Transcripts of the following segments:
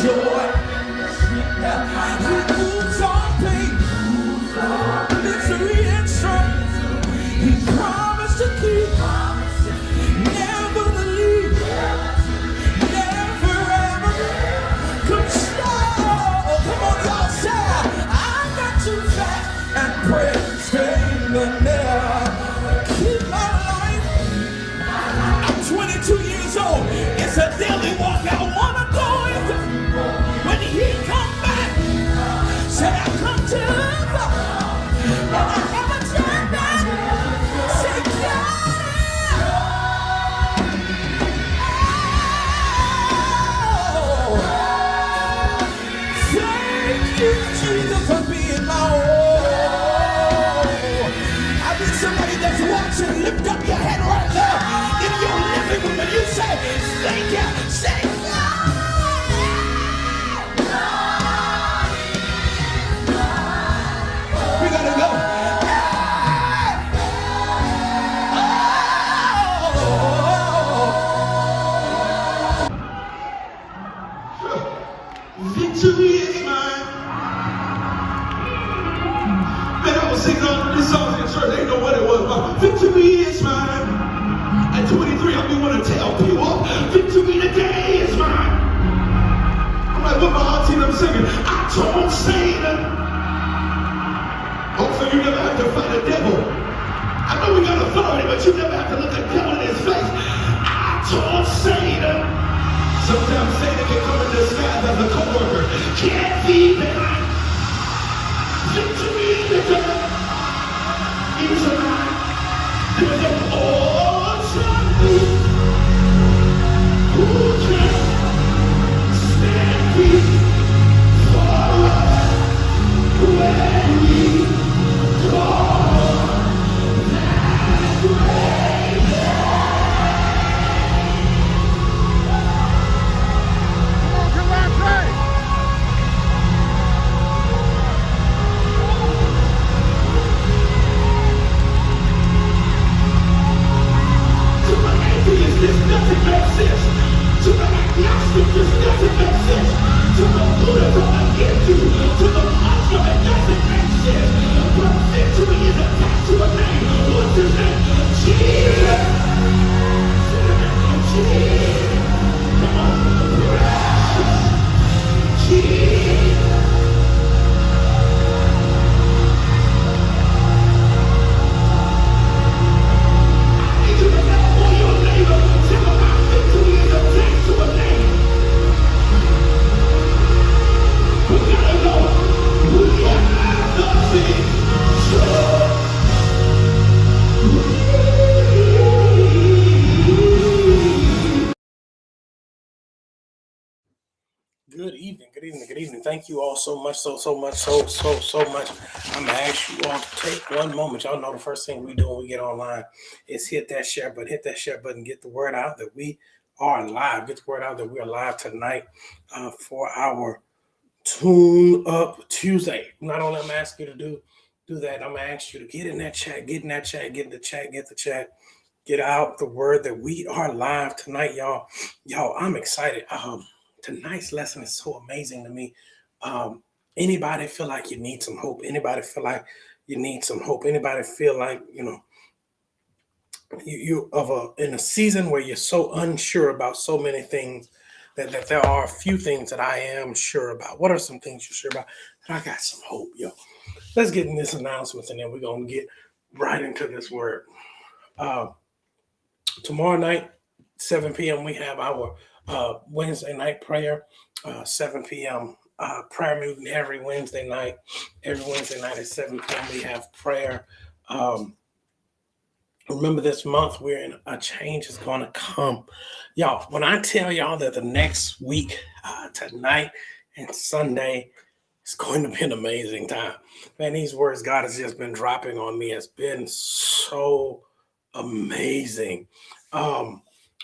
joy. He moves all pain, victory and strength. He promised to keep, never to leave, never ever control. Come on, y'all, say, I'm not too fat and pray, stay in the there. Keep my life. I'm 22 years old. It's a daily walk I wanna go into. When he come back, say I come to live, and I never turn back. Say God, oh, thank you, Jesus, for being my own. I need somebody that's watching, lift up your head right now in your living room and you say, thank you, say we gotta go. Victory is mine. Man, I was singing all this song in church. They didn't know what it was, but victory is mine. At 23, I be want to tell people, victory today is mine. I'm like, what my auntie them singing? I told Satan. Oh, so you never have to fight the devil. I know we got authority, but you never have to look the devil in his face. I told Satan. Sometimes Satan can come in disguise as a co-worker. Can't be behind. Victory today is mine. There's an awesome who can stand before us when we call that great this doesn't make sense. To the agnostic, this doesn't make sense. To the Buddha, against you. To the Muslim, it doesn't make sense. But victory is attached to a name. What's his name? Jesus. Jesus. Come on. Precious Jesus. Good evening, good evening, good evening. Thank you all so much, so much. I'm gonna ask you all to take one moment. Y'all know the first thing we do when we get online is hit that share button, get the word out that we are live. Get the word out that we are live tonight for our Tune Up Tuesday. Not only I'm asking you to do that, I'm gonna ask you to get in the chat, get the chat, get out the word that we are live tonight, y'all. I'm excited. Tonight's lesson is so amazing to me. Anybody feel like you need some hope? Anybody feel like you need some hope? Anybody feel like, you in a season where you're so unsure about so many things that there are a few things that I am sure about. What are some things you're sure about? And I got some hope, yo. Let's get in this announcement and then we're going to get right into this word. Tomorrow night, 7 p.m., we have our Wednesday night prayer, 7 p.m. Prayer meeting every Wednesday night. Every Wednesday night at 7 p.m. we have prayer. Remember this month we're in a change is going to come. Y'all, when I tell y'all that the next week, tonight and Sunday, it's going to be an amazing time. Man, these words God has just been dropping on me has been so amazing.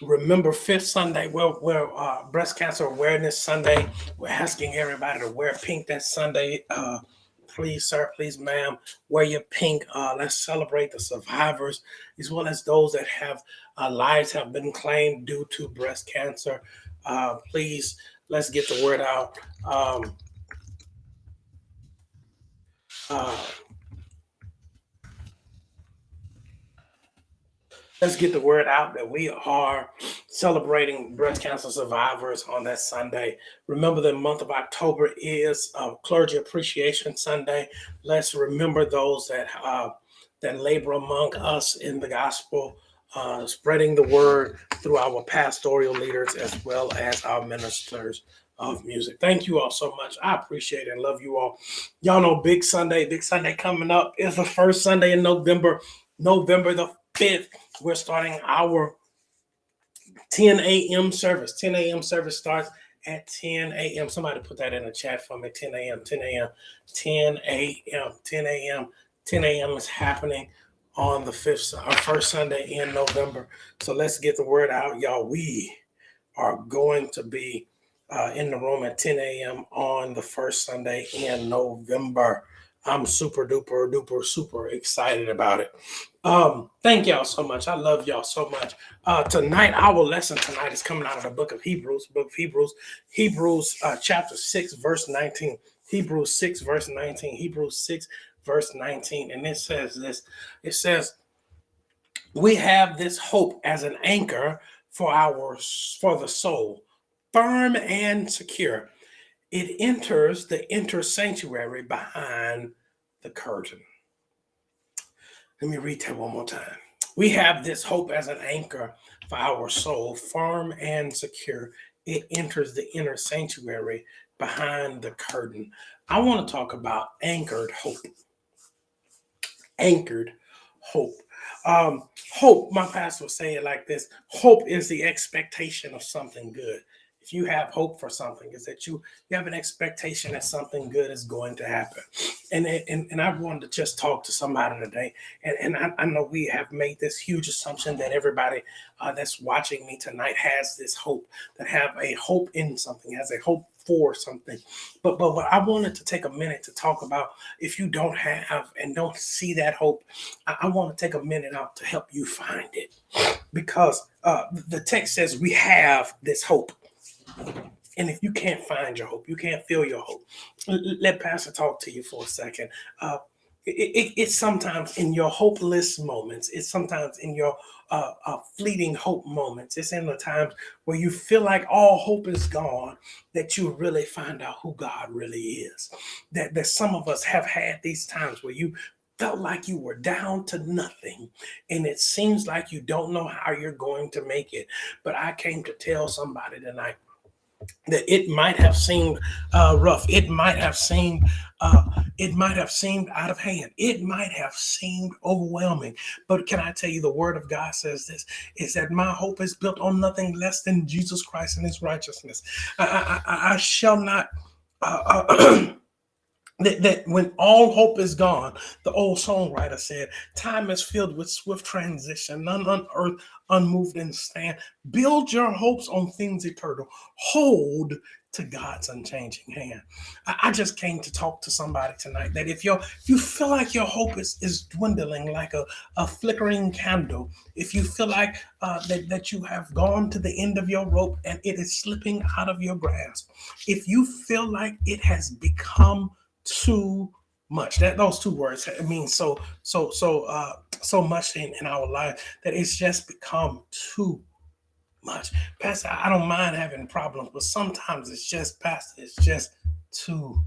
Remember, 5th Sunday, we're Breast Cancer Awareness Sunday. We're asking everybody to wear pink that Sunday. Please, sir, please, ma'am, wear your pink. Let's celebrate the survivors, as well as those that have lives have been claimed due to breast cancer. Please Let's get the word out. Uh, let's get the word out that we are celebrating breast cancer survivors on that Sunday. Remember, the month of October is Clergy Appreciation Sunday. Let's remember those that labor among us in the gospel, spreading the word through our pastoral leaders as well as our ministers of music. Thank you all so much. I appreciate it and love you all. Y'all know Big Sunday coming up is the first Sunday in November, November the 5th. We're starting our 10 a.m. service. 10 a.m. service starts at 10 a.m. Somebody put that in the chat for me. 10 a.m. 10 a.m. 10 a.m. 10 a.m. 10 a.m. is happening on the first Sunday in November. So let's get the word out, y'all. We are going to be in the room at 10 a.m. on the first Sunday in November. I'm super duper duper super excited about it. Thank y'all so much. I love y'all so much. Tonight, our lesson tonight is coming out of the book of Hebrews, Hebrews chapter 6, verse 19. Hebrews 6, verse 19. Hebrews 6, verse 19. And it says this. It says, we have this hope as an anchor for the soul, firm and secure. It enters the inner sanctuary behind the curtain. Let me read that one more time. We have this hope as an anchor for our soul, firm and secure. It enters the inner sanctuary behind the curtain. I want to talk about anchored hope. Anchored hope. Hope, my pastor would say it like this: hope is the expectation of something good. If you have hope for something, is that you have an expectation that something good is going to happen. And I wanted to just talk to somebody today. And I know we have made this huge assumption that everybody that's watching me tonight has this hope, that have a hope in something, has a hope for something. But what I wanted to take a minute to talk about, if you don't have and don't see that hope, I want to take a minute out to help you find it. Because the text says we have this hope. And if you can't find your hope, you can't feel your hope, let Pastor talk to you for a second. It's sometimes in your hopeless moments. It's sometimes in your fleeting hope moments. It's in the times where you feel like all hope is gone that you really find out who God really is. That some of us have had these times where you felt like you were down to nothing and it seems like you don't know how you're going to make it. But I came to tell somebody tonight that it might have seemed rough. It might have seemed out of hand. It might have seemed overwhelming. But can I tell you, the word of God says this, is that my hope is built on nothing less than Jesus Christ and his righteousness. I shall not that when all hope is gone, the old songwriter said, time is filled with swift transition, none on earth unmoved and stand. Build your hopes on things eternal. Hold to God's unchanging hand. I just came to talk to somebody tonight that if you feel like your hope is dwindling like a flickering candle, if you feel like that you have gone to the end of your rope and it is slipping out of your grasp, if you feel like it has become too much, that those two words mean so much in our life, that it's just become too much. Pastor, I don't mind having problems, but sometimes it's just, Pastor, it's just too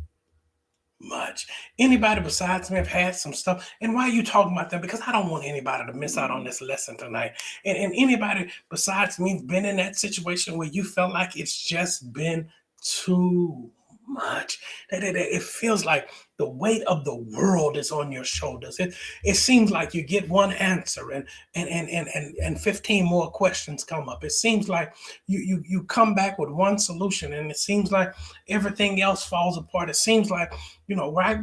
much. Anybody besides me have had some stuff? And why are you talking about them? Because I don't want anybody to miss out on this lesson tonight. And anybody besides me been in that situation where you felt like it's just been too much, that it feels like the weight of the world is on your shoulders. It seems like you get one answer and 15 more questions come up. It seems like you come back with one solution and it seems like everything else falls apart. It seems like, right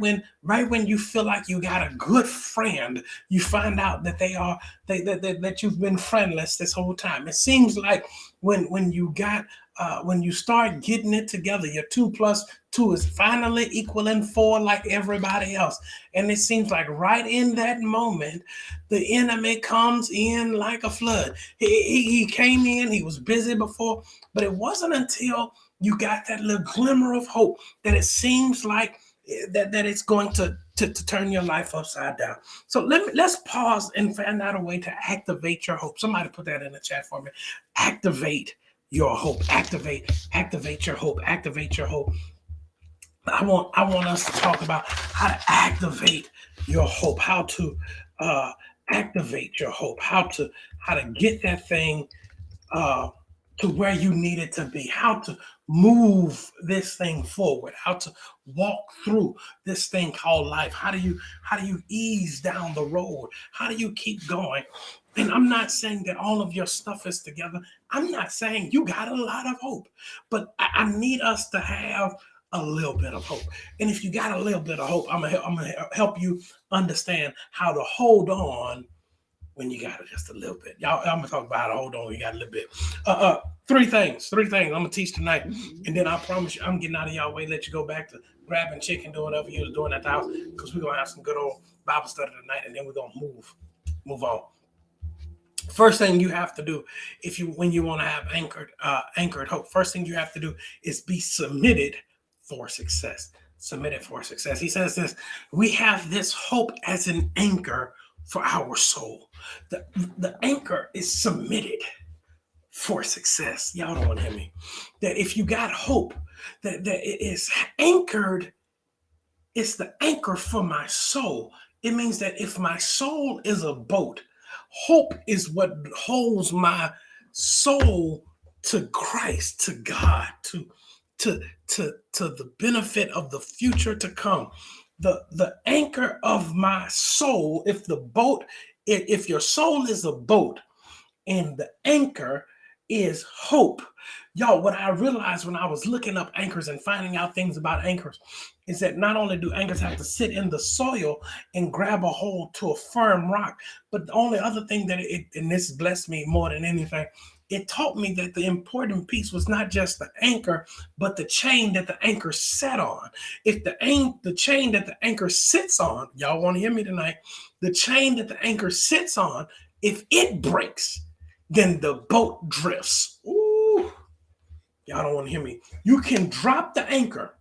when you feel like you got a good friend, you find out that that you've been friendless this whole time. It seems like when you start getting it together, your 2 plus 2 is finally equaling 4 like everybody else. And it seems like right in that moment, the enemy comes in like a flood. He came in, he was busy before, but it wasn't until You got that little glimmer of hope that it seems like that it's going to turn your life upside down. So let's pause and find out a way to activate your hope. Somebody put that in the chat for me. Activate your hope. Activate your hope. Activate your hope. I want us to talk about how to activate your hope, how to activate your hope, how to get that thing uh, to where you need it to be, how to move this thing forward, how to walk through this thing called life. How do you ease down the road? How do you keep going? And I'm not saying that all of your stuff is together. I'm not saying you got a lot of hope, but I need us to have a little bit of hope. And if you got a little bit of hope, I'm gonna help you understand how to hold on when you got just a little bit. Y'all, I'm gonna talk about how to hold on when you got a little bit. Three things I'm gonna teach tonight, and then I promise you I'm getting out of y'all way, let you go back to grabbing chicken, doing whatever you was doing at the house, because we're gonna have some good old Bible study tonight, and then we're gonna move on. First thing you have to do, when you want to have anchored hope, first thing you have to do is be submitted for success. Submitted for success. He says this: we have this hope as an anchor for our soul. The anchor is submitted for success. Y'all don't want to hear me. That if you got hope, that it is anchored, it's the anchor for my soul. It means that if my soul is a boat, hope is what holds my soul to Christ, to God, to the benefit of the future to come. The anchor of my soul, if your soul is a boat and the anchor is hope. Y'all, what I realized when I was looking up anchors and finding out things about anchors is that not only do anchors have to sit in the soil and grab a hold to a firm rock, but the only other thing and this blessed me more than anything, it taught me that the important piece was not just the anchor, but the chain that the anchor sat on. If the chain that the anchor sits on, y'all want to hear me tonight, the chain that the anchor sits on, if it breaks, then the boat drifts. Ooh, y'all don't want to hear me. You can drop the anchor.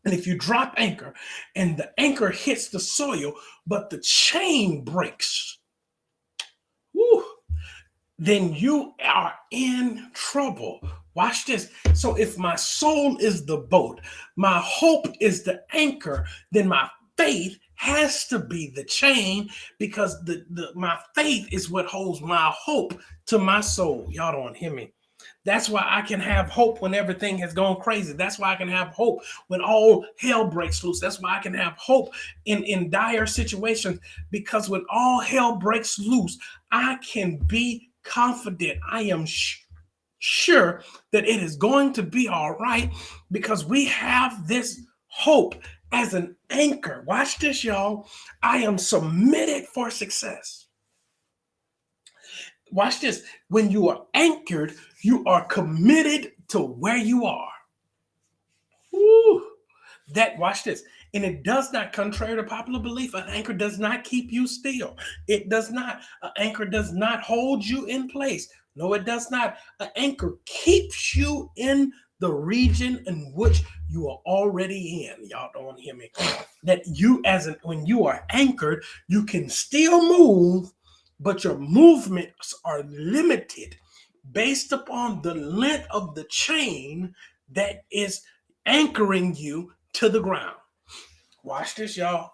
And if you drop anchor and the anchor hits the soil, but the chain breaks, woo, then you are in trouble. Watch this. So if my soul is the boat, my hope is the anchor, then my faith has to be the chain, because my faith is what holds my hope to my soul. Y'all don't hear me. That's why I can have hope when everything has gone crazy. That's why I can have hope when all hell breaks loose. That's why I can have hope in dire situations, because when all hell breaks loose, I can be confident. I am sure that it is going to be all right, because we have this hope as an anchor. Watch this, y'all. I am submitted for success. Watch this. When you are anchored, you are committed to where you are. Woo. Watch this. And it does not, contrary to popular belief, an anchor does not keep you still. It does not. An anchor does not hold you in place. No, it does not. An anchor keeps you in the region in which you are already in. Y'all don't want to hear me. That when you are anchored, you can still move, but your movements are limited based upon the length of the chain that is anchoring you to the ground. Watch this, y'all.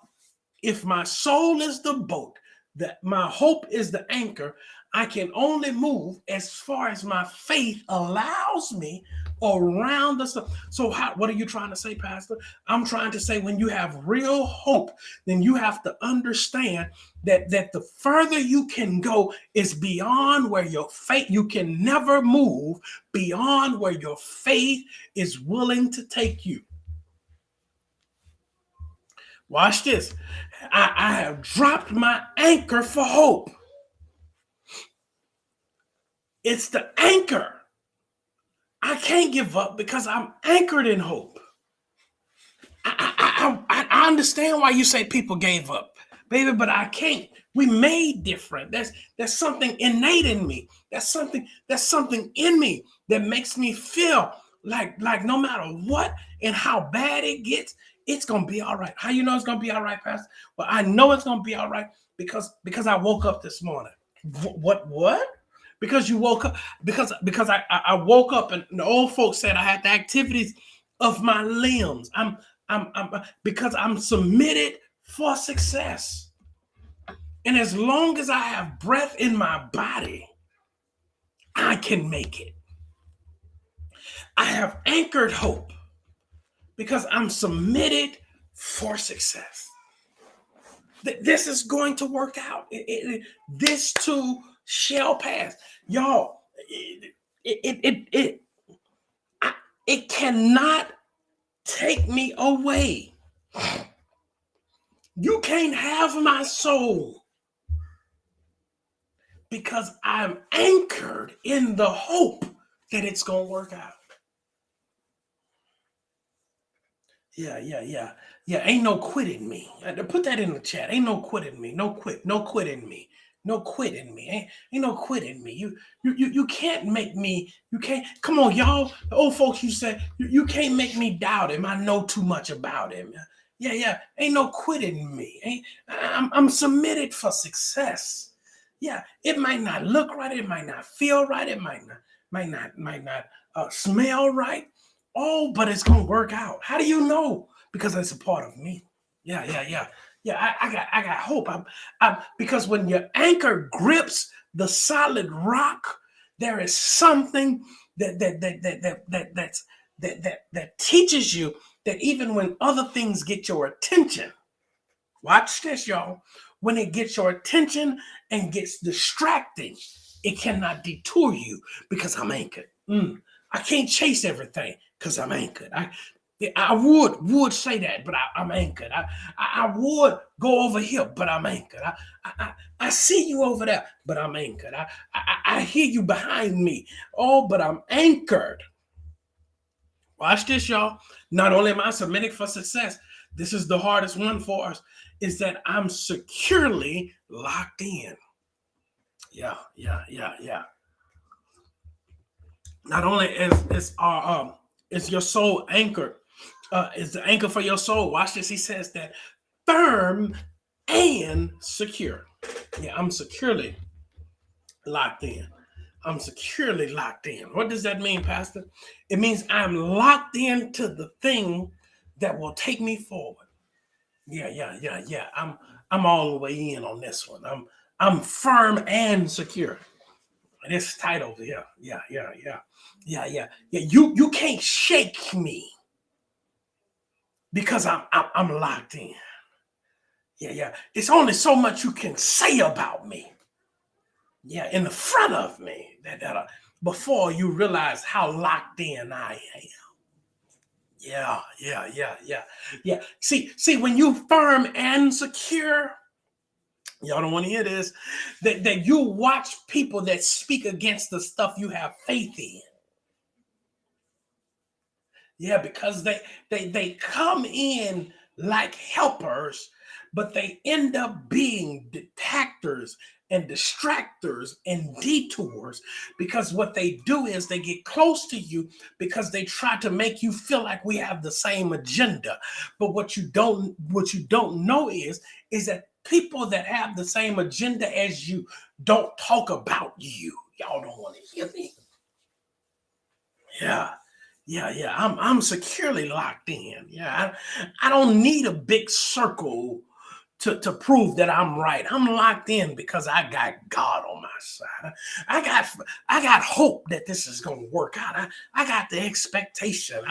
If my soul is the boat, that my hope is the anchor, I can only move as far as my faith allows me around the sun. So what are you trying to say, Pastor? I'm trying to say, when you have real hope, then you have to understand that the further you can go is beyond where your faith, you can never move beyond where your faith is willing to take you. Watch this. I have dropped my anchor for hope. It's the anchor. I can't give up because I'm anchored in hope. I understand why you say people gave up, baby, but I can't. We made different. There's something innate in me. That's something in me that makes me feel like no matter what and how bad it gets, it's gonna be all right. How you know it's gonna be all right, Pastor? Well, I know it's gonna be all right because I woke up this morning. What? Because you woke up because I woke up and the old folks said I had the activities of my limbs. I'm because I'm submitted for success. And as long as I have breath in my body, I can make it. I have anchored hope because I'm submitted for success. This is going to work out. This too shall pass. Y'all, it cannot take me away. You can't have my soul because I'm anchored in the hope that it's going to work out. Yeah. Ain't no quit in me. Put that in the chat. Ain't no quit in me. No quit in me. No quit in me. Ain't no quit in me. You can't make me. You can't. Come on, y'all. The old folks, you say you can't make me doubt him. I know too much about him. Yeah. Ain't no quit in me. I'm submitted for success. Yeah, it might not look right. It might not feel right. It might not smell right. Oh, but it's gonna work out. How do you know? Because it's a part of me. Yeah. I got hope. Because when your anchor grips the solid rock, there is something that teaches you that even when other things get your attention, watch this, y'all. When it gets your attention and gets distracting, it cannot detour you because I'm anchored. I can't chase everything because I'm anchored. I would say that, but I'm anchored. I would go over here, but I'm anchored. I see you over there, but I'm anchored. I hear you behind me. Oh, but I'm anchored. Watch this, y'all. Not only am I submitted for success, this is the hardest one for us, is that I'm securely locked in. Yeah. Not only is your soul anchored, is the anchor for your soul. Watch this. He says that firm and secure. Yeah, I'm securely locked in. I'm securely locked in. What does that mean, Pastor? It means I'm locked into the thing that will take me forward. Yeah. I'm all the way in on this one. I'm firm and secure. It's tight over here. Yeah. You can't shake me because I'm locked in. Yeah. It's only so much you can say about me. Yeah, in the front of me that before you realize how locked in I am. Yeah. See, when you firm and secure, y'all don't want to hear this, that you watch people that speak against the stuff you have faith in. Yeah, because they come in like helpers, but they end up being detractors and distractors and detours, because what they do is they get close to you because they try to make you feel like we have the same agenda. But what you don't know is that people that have the same agenda as you don't talk about you. Y'all don't want to hear me. Yeah. I'm securely locked in. Yeah, I don't need a big circle to prove that I'm right. I'm locked in because I got God on my side. I got hope that this is going to work out. I got the expectation.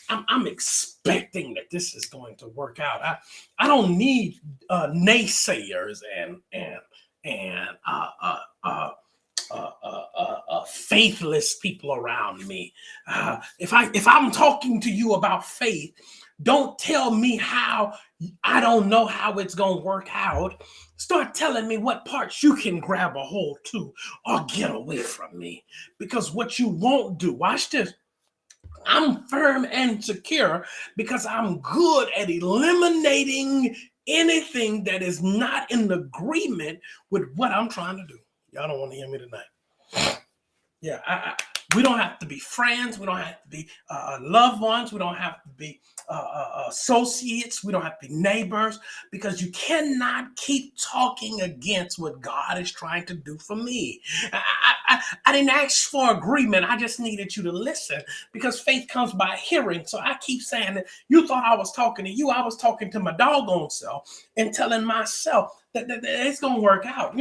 I'm expecting that this is going to work out. I don't need naysayers and faithless people around me. If I'm talking to you about faith, don't tell me how I don't know how it's going to work out. Start telling me what parts you can grab a hold to or get away from me. Because what you won't do, watch this, I'm firm and secure because I'm good at eliminating anything that is not in agreement with what I'm trying to do. Y'all don't want to hear me tonight. Yeah, We don't have to be friends. We don't have to be loved ones. We don't have to be associates. We don't have to be neighbors, because you cannot keep talking against what God is trying to do for me. I didn't ask for agreement. I just needed you to listen, because faith comes by hearing. So I keep saying that you thought I was talking to you. I was talking to my doggone self and telling myself that it's going to work out.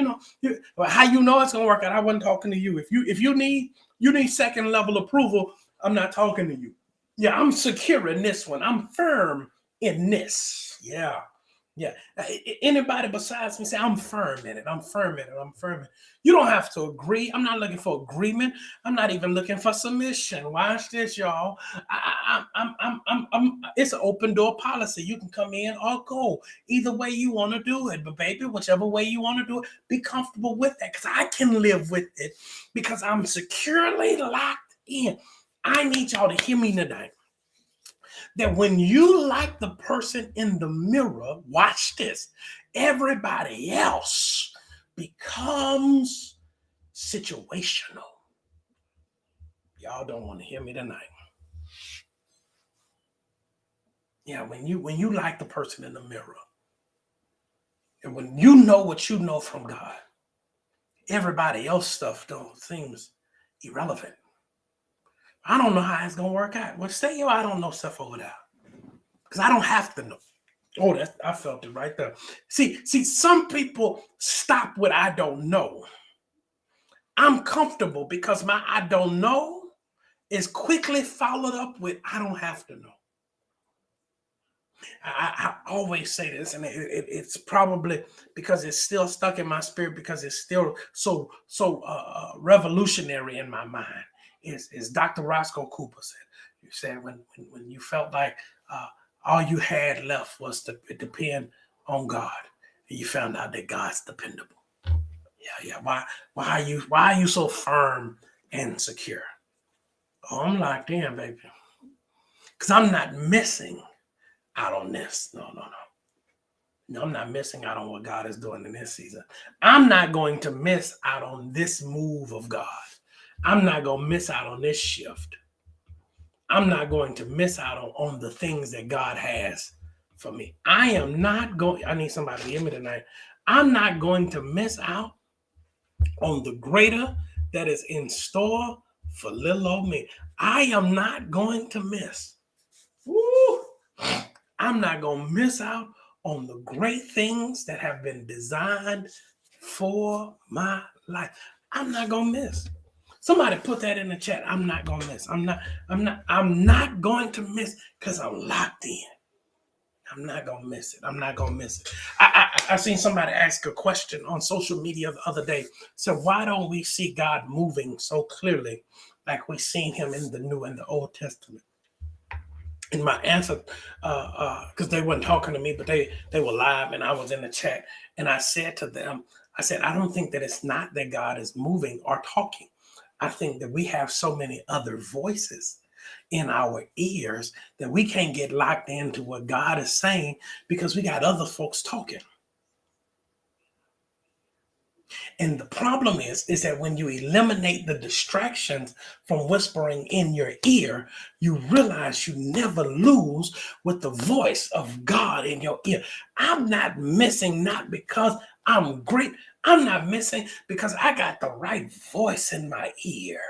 How you know it's going to work out? I wasn't talking to you. If you need second level approval, I'm not talking to you. Yeah, I'm secure in this one. I'm firm in this. Yeah. Yeah. Anybody besides me say, I'm firm in it. I'm firm in it. I'm firm in it. You don't have to agree. I'm not looking for agreement. I'm not even looking for submission. Watch this, y'all. It's an open door policy. You can come in or go. Either way you want to do it. But baby, whichever way you want to do it, be comfortable with that, because I can live with it, because I'm securely locked in. I need y'all to hear me tonight. That when you like the person in the mirror, watch this, everybody else becomes situational. Y'all don't want to hear me tonight. Yeah, when you like the person in the mirror, and when you know what you know from God, everybody else stuff seems irrelevant. I don't know how it's gonna work out. Well, say I don't know stuff over there, because I don't have to know. Oh, I felt it right there. See, some people stop with I don't know. I'm comfortable, because my I don't know is quickly followed up with I don't have to know. I always say this, and it's probably because it's still stuck in my spirit, because it's still so revolutionary in my mind. Is Dr. Roscoe Cooper said. You said when you felt like all you had left was to depend on God, and you found out that God's dependable. Yeah. Why are you so firm and secure? Oh, I'm locked in, baby, because I'm not missing out on this. No, I'm not missing out on what God is doing in this season. I'm not going to miss out on this move of God. I'm not going to miss out on this shift. I'm not going to miss out on the things that God has for me. I need somebody to hear me tonight. I'm not going to miss out on the greater that is in store for little old me. I am not going to miss. Woo! I'm not going to miss out on the great things that have been designed for my life. I'm not going to miss. Somebody put that in the chat. I'm not going to miss. I'm not going to miss, because I'm locked in. I'm not going to miss it. I'm not going to miss it. I seen somebody ask a question on social media the other day. So why don't we see God moving so clearly like we seen him in the New and the Old Testament? And my answer, because they weren't talking to me, but they were live and I was in the chat. And I said to them, I don't think that it's not that God is moving or talking. I think that we have so many other voices in our ears that we can't get locked into what God is saying, because we got other folks talking. And the problem is that when you eliminate the distractions from whispering in your ear, you realize you never lose with the voice of God in your ear. I'm not missing, not because I'm great. I'm not missing because I got the right voice in my ear.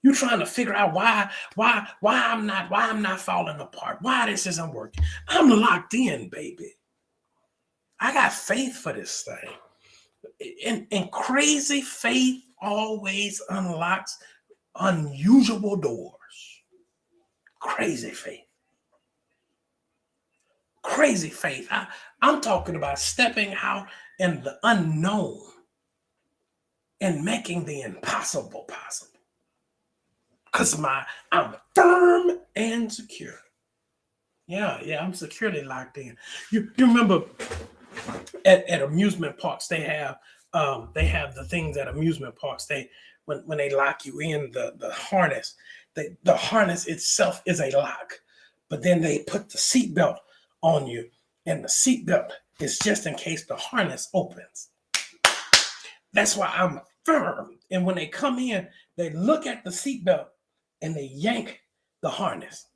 You're trying to figure out why I'm not falling apart, why this isn't working. I'm locked in, baby. I got faith for this thing. And crazy faith always unlocks unusual doors. Crazy faith. Crazy faith. I'm talking about stepping out in the unknown and making the impossible possible. Because I'm firm and secure. Yeah, I'm securely locked in. You remember at amusement parks, they have the things at amusement parks. When they lock you in the harness, the harness itself is a lock, but then they put the seatbelt on you, and the seatbelt is just in case the harness opens. That's why I'm firm. And when they come in, They look at the seatbelt and they yank the harness.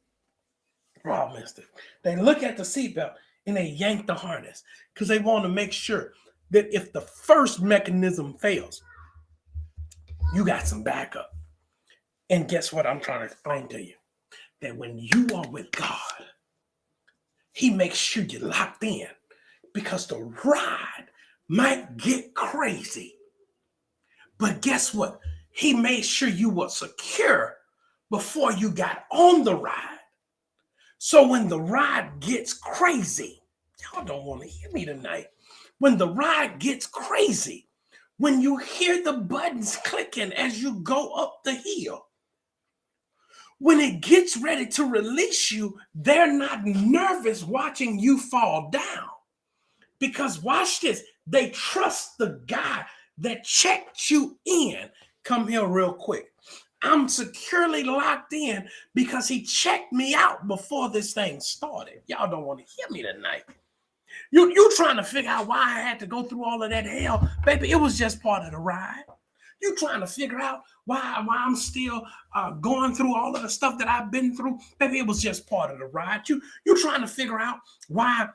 Oh, missed it. They look at the seatbelt and they yank the harness because they want to make sure that if the first mechanism fails, you got some backup. And guess what I'm trying to explain to you? That when you are with God, he makes sure you're locked in because the ride might get crazy. But guess what? He made sure you were secure before you got on the ride. So when the ride gets crazy, y'all don't want to hear me tonight. When the ride gets crazy, when you hear the buttons clicking as you go up the hill, when it gets ready to release you, they're not nervous watching you fall down. Because watch this, they trust the guy that checked you in. Come here real quick. I'm securely locked in because he checked me out before this thing started. Y'all don't want to hear me tonight. You trying to figure out why I had to go through all of that hell. Baby, it was just part of the ride. You trying to figure out why I'm still going through all of the stuff that I've been through. Baby, it was just part of the ride. You trying to figure out why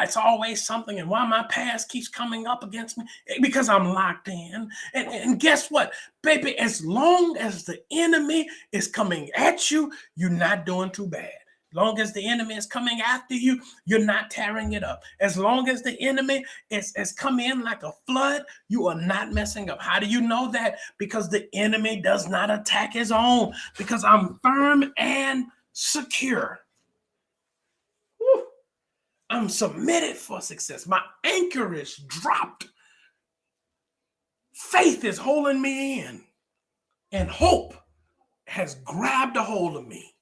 it's always something and why my past keeps coming up against me, because I'm locked in. And guess what, baby, as long as the enemy is coming at you, you're not doing too bad. As long as the enemy is coming after you, you're not tearing it up. As long as the enemy has come in like a flood, you are not messing up. How do you know that? Because the enemy does not attack his own, because I'm firm and secure. Woo. I'm submitted for success. My anchor is dropped. Faith is holding me in, and hope has grabbed a hold of me.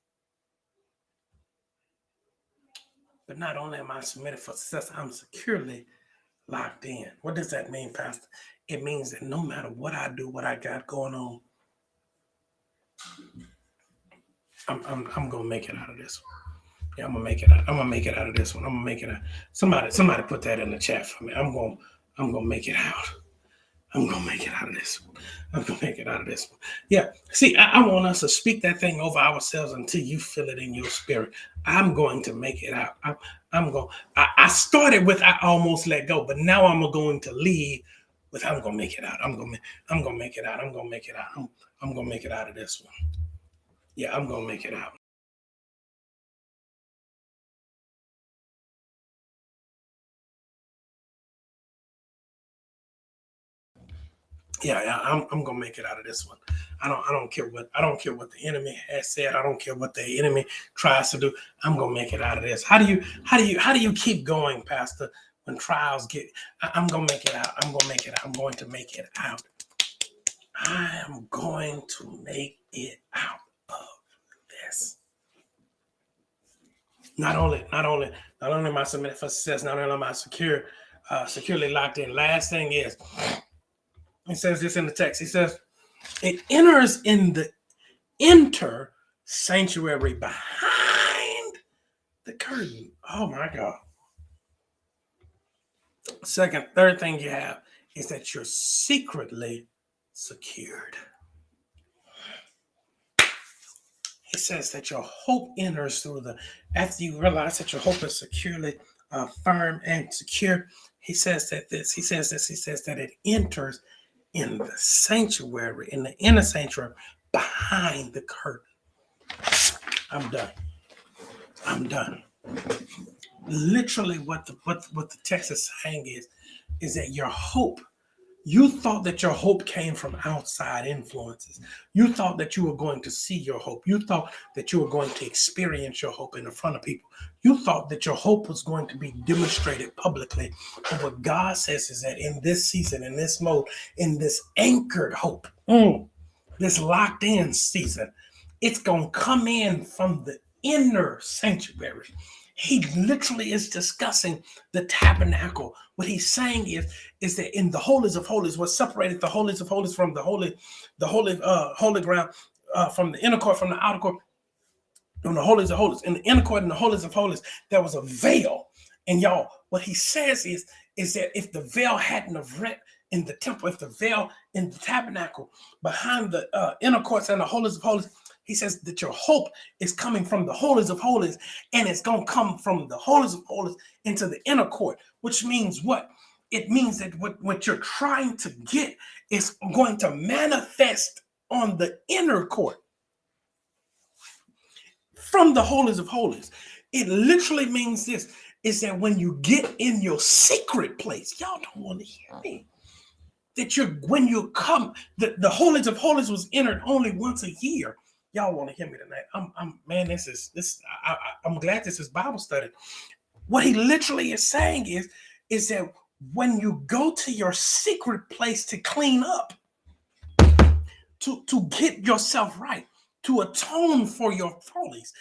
But not only am I submitted for success, I'm securely locked in. What does that mean, Pastor? It means that no matter what I do, what I got going on, I'm gonna make it out of this one. Yeah, I'm gonna make it out. I'm gonna make it out of this one. I'm gonna make it out. Somebody put that in the chat for me. I'm gonna make it out. I'm gonna make it out of this one. I'm gonna make it out of this one. Yeah. See, I want us to speak that thing over ourselves until you feel it in your spirit. I'm going to make it out. I started with I almost let go, but now I'm going to leave with I'm gonna make it out. I'm gonna make it out. I'm gonna make it out. I'm gonna make it out of this one. Yeah, I'm gonna make it out. Yeah, I'm gonna make it out of this one. I don't care what the enemy has said. I don't care what the enemy tries to do. I'm gonna make it out of this. How do you keep going, Pastor, when trials get? I'm gonna make it out. I'm gonna make it out. I'm going to make it out. I am going to make it out of this. Not only am I submitted for success, not only am I securely locked in. Last thing is, it says this in the text. He says, it enters in the inner sanctuary behind the curtain. Oh my God. Third thing you have is that you're secretly secured. He says that your hope enters after you realize that your hope is securely firm and secure. He says that it enters in the sanctuary, in the inner sanctuary, behind the curtain. I'm done. Literally, what the text is saying is that your hope. You thought that your hope came from outside influences. You thought that you were going to see your hope. You thought that you were going to experience your hope in the front of people. You thought that your hope was going to be demonstrated publicly. But what God says is that in this season, in this mode, in this anchored hope, this locked in season, it's going to come in from the inner sanctuary. He literally is discussing the tabernacle. What he's saying is that in the holies of holies, what separated the holies of holies from the holy ground, from the inner court, from the outer court, from the holies of holies, in the inner court and the holies of holies, there was a veil. And y'all, what he says is that if the veil hadn't have rent in the temple, if the veil in the tabernacle, behind the inner courts and the holies of holies. He says that your hope is coming from the holies of holies, and it's going to come from the holies of holies into the inner court, which means what? It means that what you're trying to get is going to manifest on the inner court from the holies of holies. It literally means this, is that when you get in your secret place, y'all don't want to hear me, that when you come, the holies of holies was entered only once a year. Y'all want to hear me tonight? I'm glad this is Bible study. What he literally is saying is that when you go to your secret place to clean up, to get yourself right, to atone for your follies,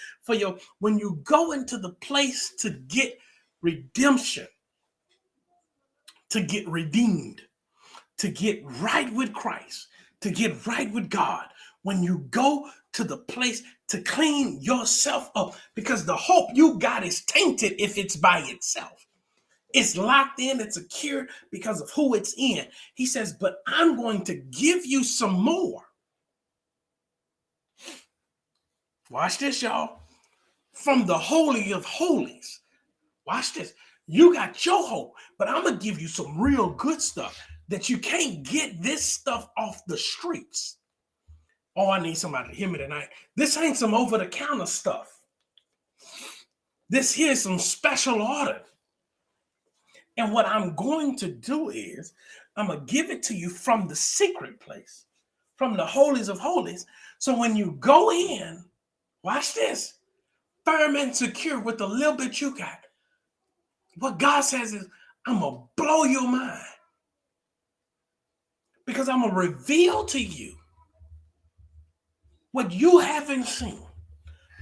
when you go into the place to get redemption, to get redeemed, to get right with Christ, to get right with God, when you go to the place to clean yourself up, because the hope you got is tainted if it's by itself. It's locked in, it's secured because of who it's in. He says, but I'm going to give you some more. Watch this, y'all. From the Holy of Holies. Watch this. You got your hope, but I'm going to give you some real good stuff that you can't get this stuff off the streets. Oh, I need somebody to hear me tonight. This ain't some over-the-counter stuff. This here's some special order. And what I'm going to do is I'm going to give it to you from the secret place, from the holies of holies. So when you go in, watch this, firm and secure with the little bit you got. What God says is, I'm going to blow your mind, because I'm going to reveal to you what you haven't seen,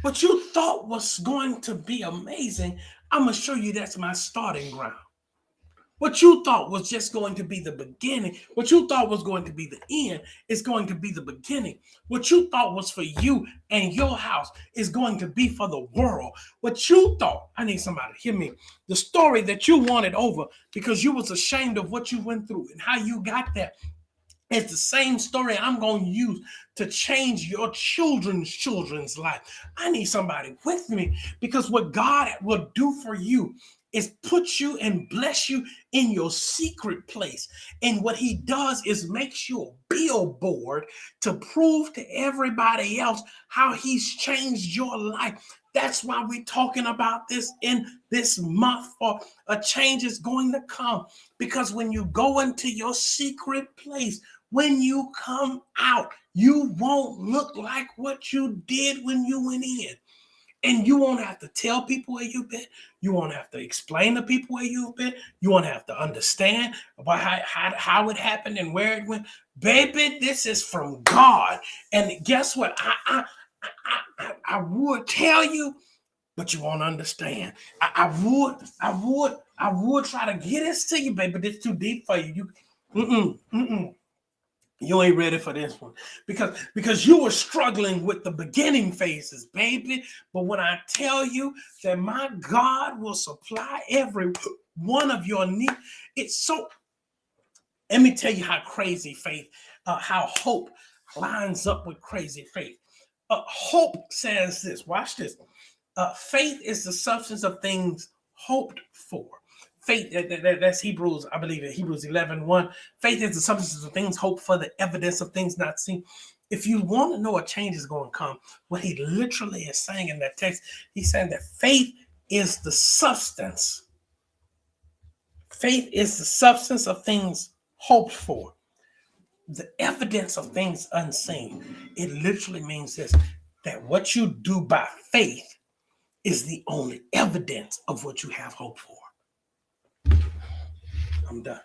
what you thought was going to be amazing. I'm going to show you that's my starting ground. What you thought was just going to be the beginning, what you thought was going to be the end, is going to be the beginning. What you thought was for you and your house is going to be for the world. What you thought, I need somebody to hear me, the story that you wanted over because you was ashamed of what you went through and how you got there, it's the same story I'm going to use to change your children's life. I need somebody with me, because what God will do for you is put you and bless you in your secret place. And what he does is makes you a billboard to prove to everybody else how he's changed your life. That's why we're talking about this in this month, for a change is going to come. Because when you go into your secret place, when you come out, you won't look like what you did when you went in. And you won't have to tell people where you've been. You won't have to explain to people where you've been. You won't have to understand about how it happened and where it went. Baby, this is from God. And guess what? I would tell you, but you won't understand. I would try to get this to you, baby, but it's too deep for you. You ain't ready for this one, because you were struggling with the beginning phases, baby. But when I tell you that my God will supply every one of your needs, it's so. Let me tell you how crazy faith, how hope lines up with crazy faith. Hope says this. Watch this. Faith is the substance of things hoped for. Faith, that's Hebrews, I believe in Hebrews 11:1. Faith is the substance of things hoped for, the evidence of things not seen. If you want to know a change is going to come, what he literally is saying in that text, he's saying that faith is the substance. Faith is the substance of things hoped for, the evidence of things unseen. It literally means this, that what you do by faith is the only evidence of what you have hope for. I'm done.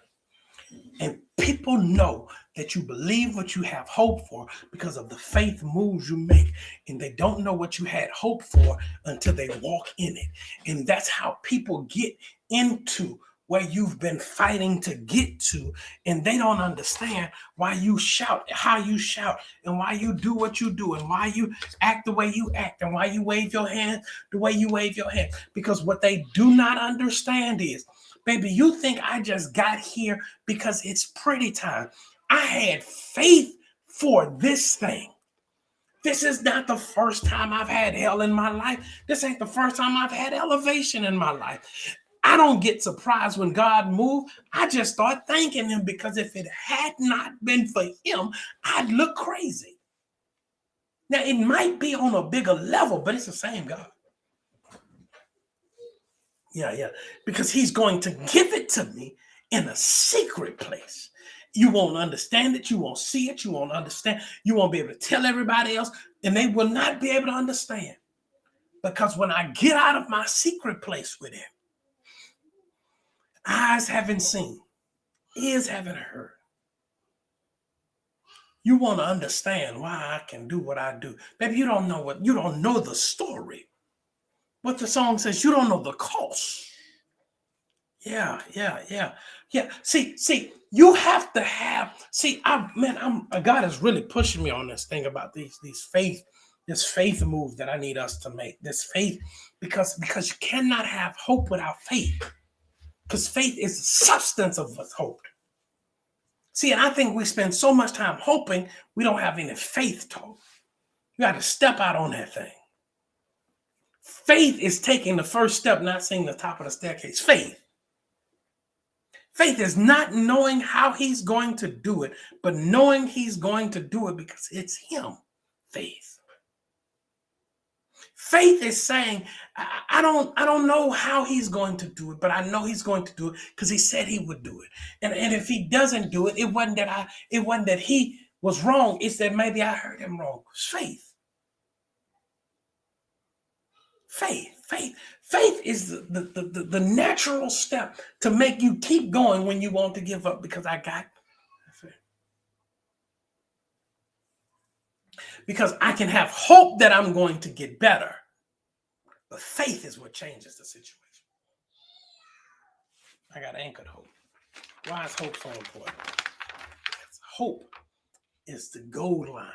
And people know that you believe what you have hope for because of the faith moves you make. And they don't know what you had hope for until they walk in it. And that's how people get into where you've been fighting to get to. And they don't understand why you shout, how you shout, and why you do what you do, and why you act the way you act, and why you wave your hand the way you wave your hand. Because what they do not understand is, baby, you think I just got here because it's pretty time. I had faith for this thing. This is not the first time I've had hell in my life. This ain't the first time I've had elevation in my life. I don't get surprised when God moves. I just start thanking him, because if it had not been for him, I'd look crazy. Now, it might be on a bigger level, but it's the same God. Yeah. Because he's going to give it to me in a secret place. You won't understand it. You won't see it. You won't understand. You won't be able to tell everybody else, and they will not be able to understand. Because when I get out of my secret place with him, eyes haven't seen, ears haven't heard. You want to understand why I can do what I do. Baby, you don't know the story. What the song says, you don't know the cost. Yeah. See, you have to have. See, God is really pushing me on this thing about this faith move that I need us to make. This faith, because you cannot have hope without faith. Because faith is the substance of what's hoped. See, and I think we spend so much time hoping we don't have any faith to hope. You got to step out on that thing. Faith is taking the first step, not seeing the top of the staircase. Faith is not knowing how he's going to do it, but knowing he's going to do it because it's him. Faith. Faith is saying, I don't know how he's going to do it, but I know he's going to do it because he said he would do it. And if he doesn't do it, it wasn't that he was wrong. It's that maybe I heard him wrong. It's faith. Faith is the natural step to make you keep going when you want to give up, because I got faith. Because I can have hope that I'm going to get better, but faith is what changes the situation. I got anchored hope. Why is hope so important? Because hope is the gold line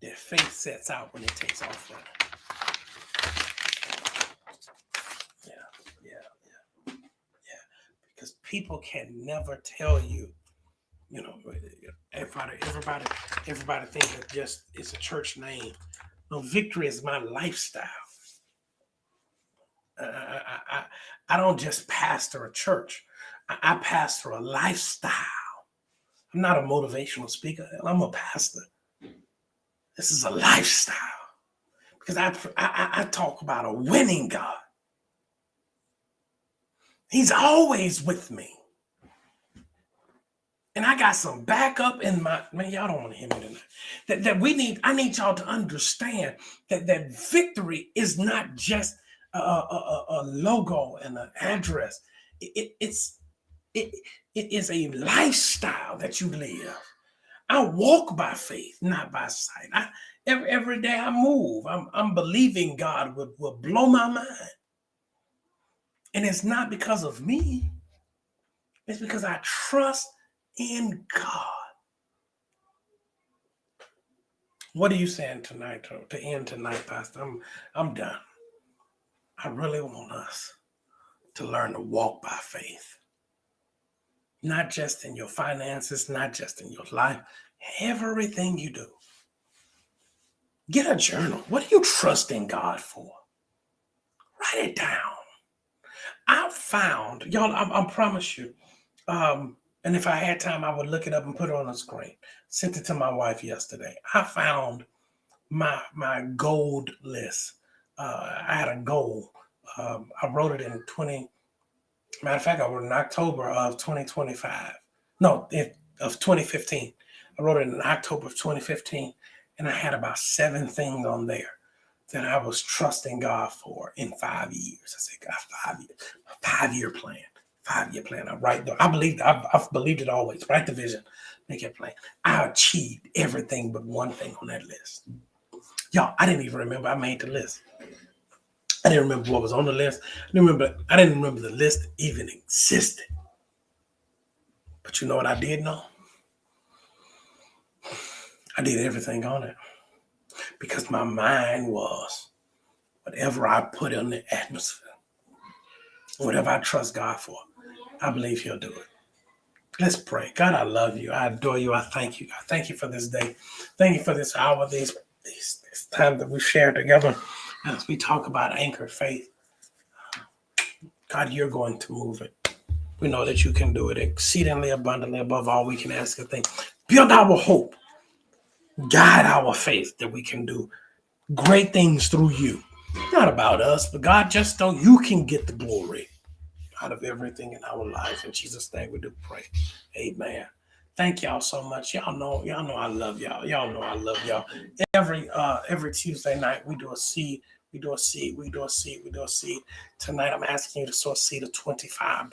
that faith sets out when it takes off running. Yeah. Because people can never tell you, everybody thinks that just it's a church name. No, victory is my lifestyle. I don't just pastor a church. I pastor a lifestyle. I'm not a motivational speaker. I'm a pastor. This is a lifestyle. Because I talk about a winning God. He's always with me. And I got some backup in my, man, y'all don't want to hear me tonight. I need y'all to understand that victory is not just a logo and an address. It is a lifestyle that you live. I walk by faith, not by sight. Every day I move, I'm believing God will blow my mind. And it's not because of me. It's because I trust in God. What are you saying tonight to end tonight, Pastor? I'm done. I really want us to learn to walk by faith. Not just in your finances, not just in your life, everything you do. Get a journal. What are you trusting God for? Write it down. I found, y'all, I promise you, and if I had time, I would look it up and put it on the screen. Sent it to my wife yesterday. I found my gold list. I had a goal. I wrote it in matter of fact, I wrote it in October of 2025. No, of 2015. I wrote it in October of 2015, and I had about 7 things on there that I was trusting God for in 5 years. I said, God, 5 years, a 5-year plan. 5-year plan. I believed. I've believed it always. Write the vision, make it plain. I achieved everything but one thing on that list. Y'all, I didn't even remember I made the list. I didn't remember what was on the list. I didn't remember the list even existed. But you know what I did know? I did everything on it. Because my mind was, whatever I put in the atmosphere, whatever I trust God for, I believe he'll do it. Let's pray. God, I love you. I adore you. I thank you. I thank you for this day. Thank you for this hour, this time that we share together as we talk about anchored faith. God, you're going to move it. We know that you can do it exceedingly abundantly above all we can ask or think. Build our hope. Guide our faith that we can do great things through you. Not about us, but God, just so you can get the glory out of everything in our life. In Jesus' name we do pray. Amen. Thank y'all so much. Y'all know I love y'all. Y'all know I love y'all. Every Tuesday night we do a seed. We do a seed. We do a seed. We do a seed. Tonight I'm asking you to sow a seed of $25.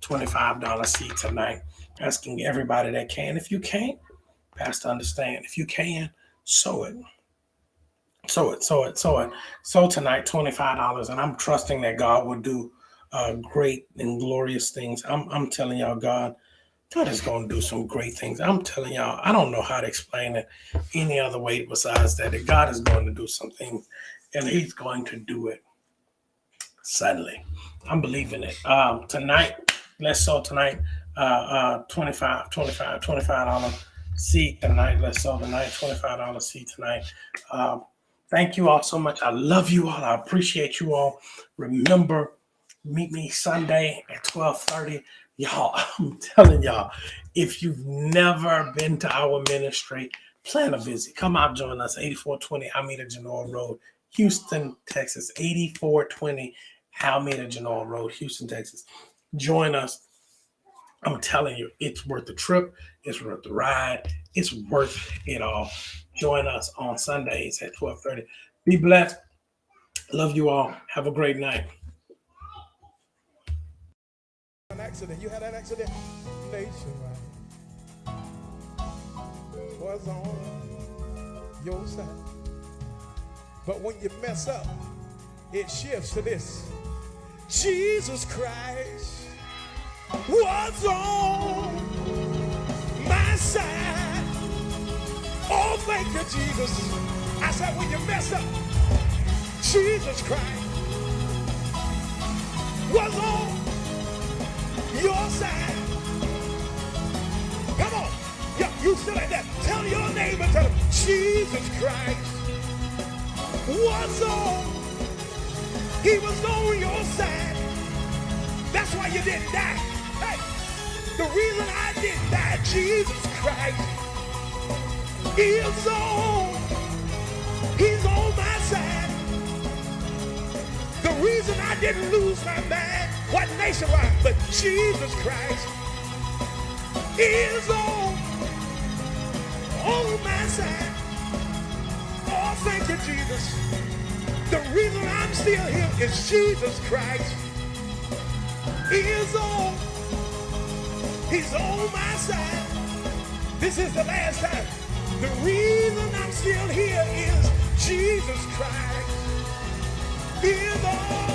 $25 seed tonight. Asking everybody that can. If you can't, Pastor, understand. If you can, sow it. Sow it. So tonight, $25. And I'm trusting that God will do great and glorious things. I'm telling y'all, God is going to do some great things. I'm telling y'all, I don't know how to explain it any other way besides that God is going to do something, and he's going to do it suddenly. I'm believing it. Tonight, let's sow tonight, $25 seed tonight. Let's sow tonight, $25 seed tonight. Thank you all so much. I love you all. I appreciate you all. Remember, meet me Sunday at 12:30. Y'all, I'm telling y'all, if you've never been to our ministry, plan a visit. Come out, join us, 8420 Alameda Genoa Road, Houston, Texas, 8420 Alameda Genoa Road, Houston, Texas. Join us. I'm telling you, it's worth the trip. It's worth the ride. It's worth it all. Join us on Sundays at 12:30. Be blessed. Love you all. Have a great night. An accident. You had an accident? Nationwide was on your side. But when you mess up, it shifts to this. Jesus Christ was on my side. Oh, thank you, Jesus. I said, when you mess up, Jesus Christ was on your side. Come on. Yeah, you still like that. Tell your neighbor, tell him, Jesus Christ was on. He was on your side. That's why you didn't die. Hey, the reason I didn't die, Jesus Christ is on. He's on my side. The reason I didn't lose my mind, what nationwide, but Jesus Christ is on my side. Oh, thank you, Jesus. The reason I'm still here is Jesus Christ is on. He's on my side. This is the last time. The reason I'm still here is Jesus Christ is on.